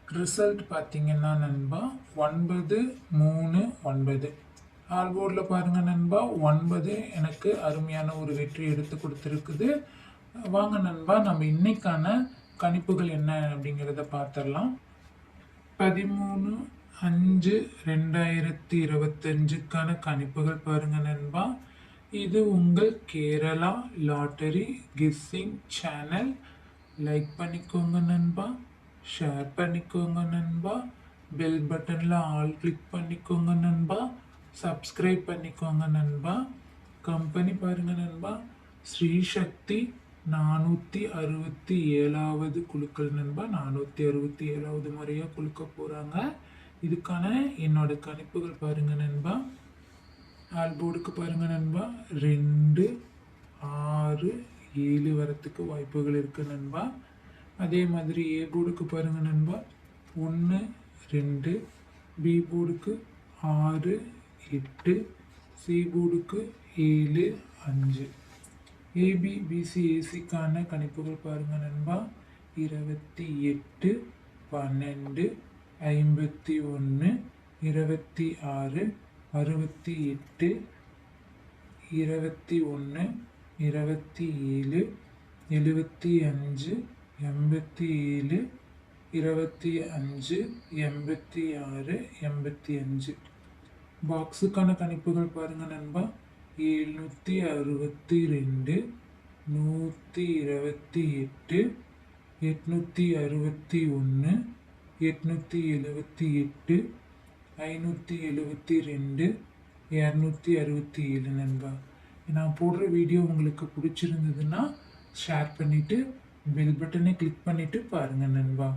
Result பார்த்தீங்கன்னா நண்பா 9-3-9 ஆல்போர்டில் பாருங்கள் நண்பா 9 எனக்கு அருமையான ஒரு வெற்றி எடுத்து கொடுத்துருக்குது. வாங்க நண்பா நம்ம இன்னைக்கான கணிப்புகள் என்ன அப்படிங்கிறத பார்த்துடலாம். 13/5/2025க்கான கணிப்புகள் பாருங்க நண்பா. இது உங்கள் Kerala lottery guessing channel. Like பண்ணிக்கோங்க நண்பா, ஷேர் பண்ணிக்கோங்க நண்பா, பெல் பட்டனில் ஆல் கிளிக் பண்ணிக்கோங்க நண்பா, சப்ஸ்கிரைப் பண்ணிக்கோங்க நண்பா. கம்பெனி பாருங்க நண்பா, ஸ்ரீ சக்தி 467வது குழுக்கள் நண்பா. 467வது முறையாக குழுக்க போகிறாங்க. இதுக்கான என்னோட கணிப்புகள் பாருங்க நண்பா. ஆல்போர்டுக்கு பாருங்க நண்பா 2, 6, 7 வரத்துக்கு வாய்ப்புகள் இருக்கு நண்பா. அதே மாதிரி ஏ போர்டுக்கு பாருங்க நண்பா 1, 2, பி போர்டுக்கு 6, 8, சி போர்டுக்கு 7, 5. ஏபி பிசி ஏசிக்கான கணிப்புகள் பாருங்க நண்பா 28, 12, 51, 26, 68, 21, 27, 75, 87, 25, 86, 85. பாக்ஸுக்கான கணிப்புகள் பாருங்க நண்பா 762, 128, 861, 878, 572, 267 நண்பா. நான் போடுற வீடியோ உங்களுக்கு பிடிச்சிருந்ததுன்னா ஷேர் பண்ணிவிட்டு பெல் பட்டனை கிளிக் பண்ணிவிட்டு பாருங்கள் நண்பா.